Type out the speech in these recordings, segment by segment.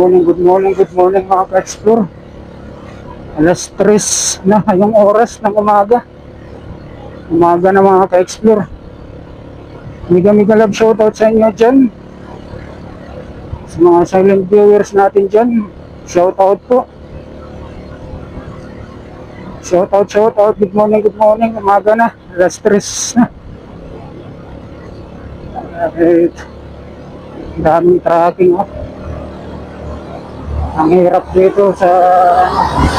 Good morning mga ka-explore. Alas 3 na yung oras ng umaga. Umaga na mga ka-explore. Mega love shoutout sa inyo dyan. Sa mga silent viewers natin dyan. Shoutout po. Shoutout. Good morning. Umaga na. Alas 3 na. Daming tracking oh. Ang hirap dito sa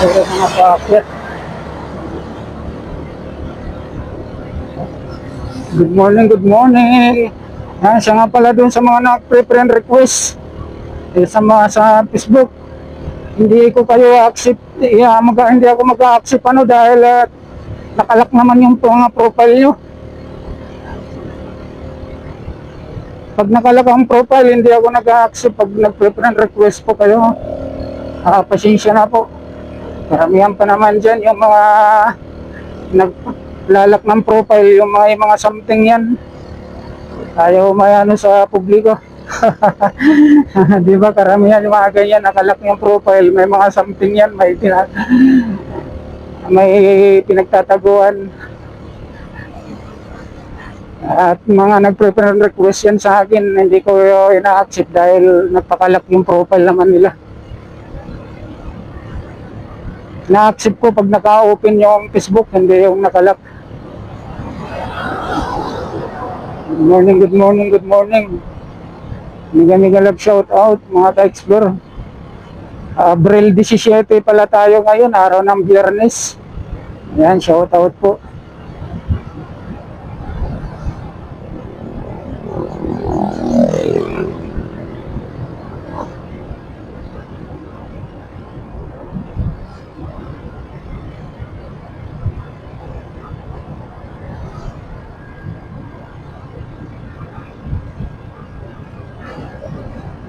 mga paakyat. Good morning. Siya nga pala dun sa mga nag-friend request sa Facebook. Hindi ko kayo accept. Hindi ako mag-accept dahil nakalak naman yung mga profile nyo. Pag nakalak ang profile, hindi ako nag-accept pag nag-friend request po kayo. Pasensya na po. Karamihan pa naman dyan yung mga naglalak ng profile, yung mga something yan. Ayaw mayano sa publiko. Di ba karamihan yung mga ganyan, nakalak yung profile, may mga something yan, may pinagtataguan. At mga nag-prefer request yan sa akin, hindi ko ina-accept dahil nagpakalak yung profile naman nila. Na-accept ko pag naka-open yung Facebook, hindi yung nakalak. Good morning. Mega love shout out mga ka-explore. Abril 17 pala tayo ngayon, araw ng Biyernes. Yan, shout out po.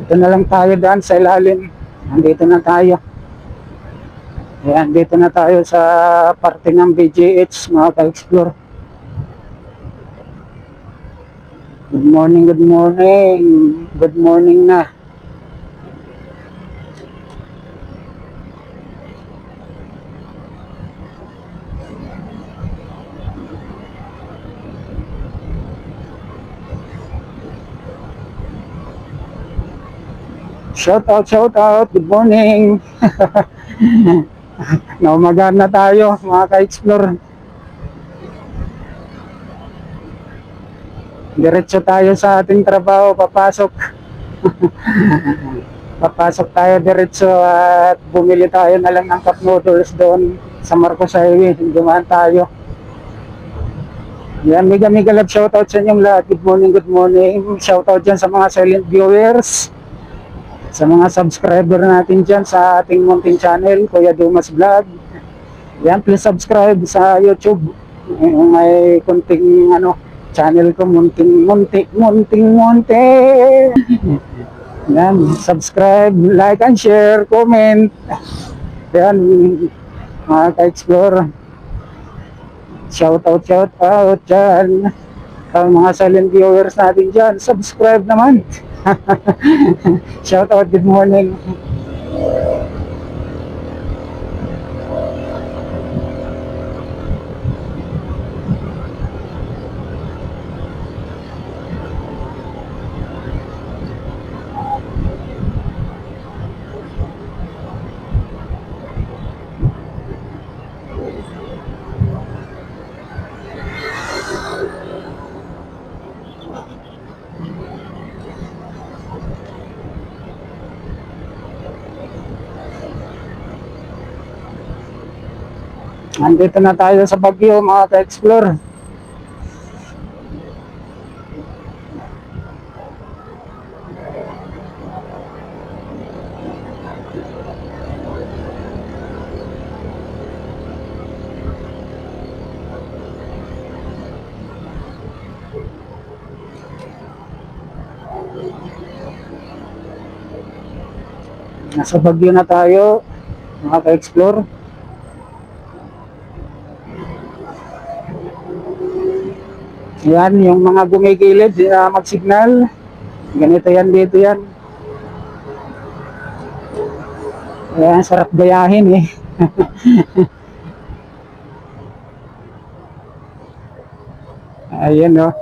Ito na lang tayo daan sa ilalim. Nandito na tayo. Ayan, dito na tayo sa parte ng BGH mga ka-explore. Good morning. Good morning na. Shout out. Good morning. Naumagaan na tayo mga ka-explore. Diretso tayo sa ating trabaho, papasok. Papasok tayo diretso at bumili tayo na lang ng cup noodles doon sa Marcos Highway. Dumaan tayo. Yan, mega love shoutout sa inyong lahat. Good morning. Shoutout dyan sa mga silent viewers. Sa mga subscriber natin dyan sa ating munting channel, Kuya Dumas Vlog. Yan, please subscribe sa YouTube. May kunting channel ko, munti. Yan, subscribe, like and share, comment. Yan, mga ka-explore. Shout out dyan. Ang mga silent viewers natin dyan, subscribe naman. Shout out, good morning. Nandito na tayo sa Baguio mga ka-explore. Nasa Baguio na tayo mga ka-explore. Yan, yung mga gumigilid, mag-signal. Ganito yan, dito yan. Ayan, sarap gayahin eh. Ayan oh.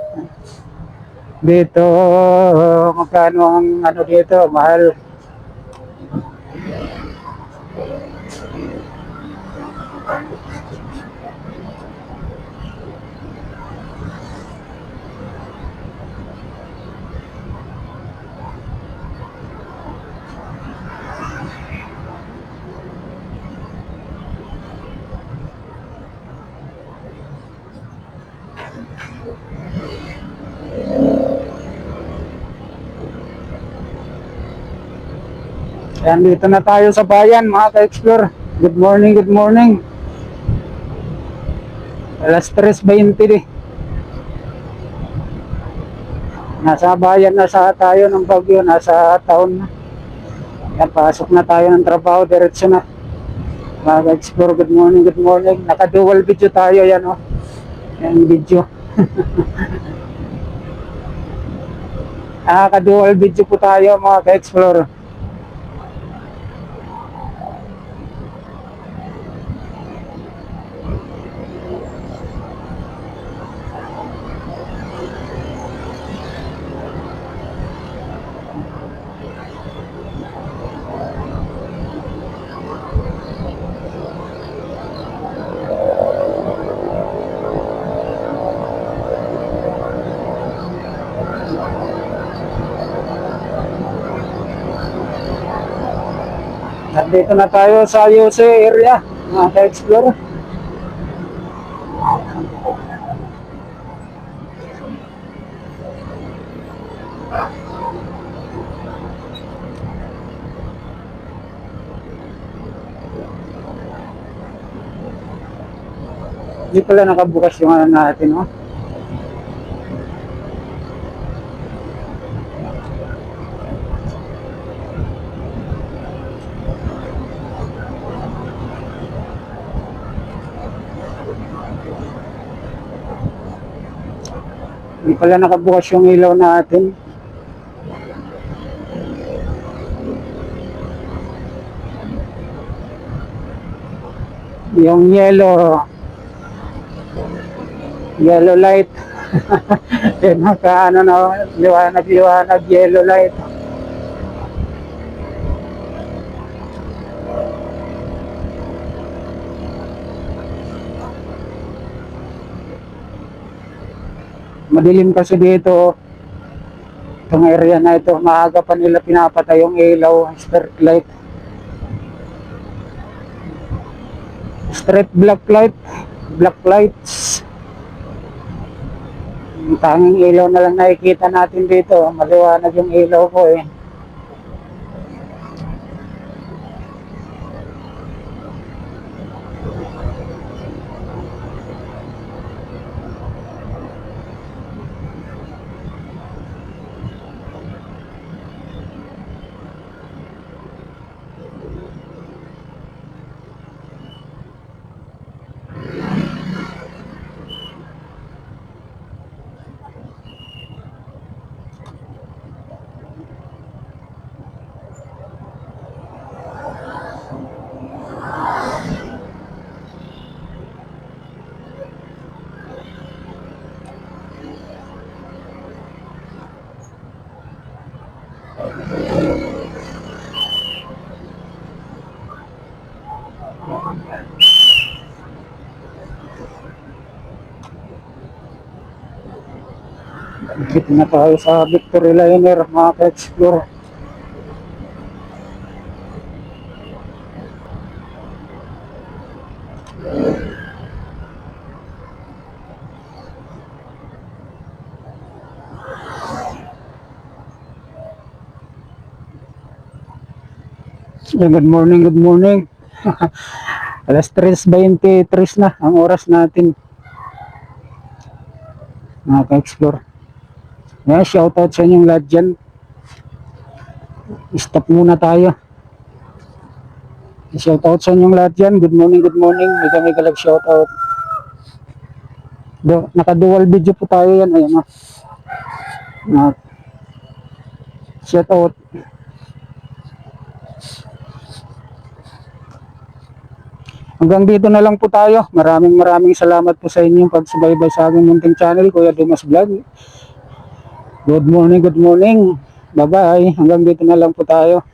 Dito, magkano ang ano dito, mahal. Ayan, dito na tayo sa bayan mga ka-explore. Good morning, good morning. Alas 3:20 eh. Nasa bayan na sa tayo ng Baguio, nasa town na. Ayan, pasok na tayo ng trabaho, diretso na. Mga ka-explore, good morning, good morning. Naka-dual video tayo yan oh. Yan video. Naka-dual video po tayo mga ka-explore. Nandito na tayo sa Yose area, mga ka-explore. Hindi pala nakabukas yung ano natin, oh. Hindi pala nakabukas yung ilaw natin. Yung yellow light. Yan, naka ano na, liwanag, yellow light. Madilim kasi dito. Itong area na ito, maaga pa nila pinapatay yung ilaw, street light. Street black lights. Ang tanging ilaw na lang nakikita natin dito, maliwanag yung ilaw ko eh. Dito na tayo sa Victory Liner, mga ka-explore. Good morning, good morning. Alas 3:23 na ang oras natin, mga ka-explore. Yeah, shoutout sa inyong lahat dyan. Stop muna tayo. Shoutout sa inyong lahat dyan. Good morning, good morning. May kalag shoutout. Naka-dual video po tayo yan. Ayan o. Shoutout. Hanggang dito na lang po tayo. Maraming salamat po sa inyong pagsubaybay sa aking munting channel, Kuya Dumas Vlog. Good morning, good morning. Bye-bye. Hanggang dito na lang po tayo.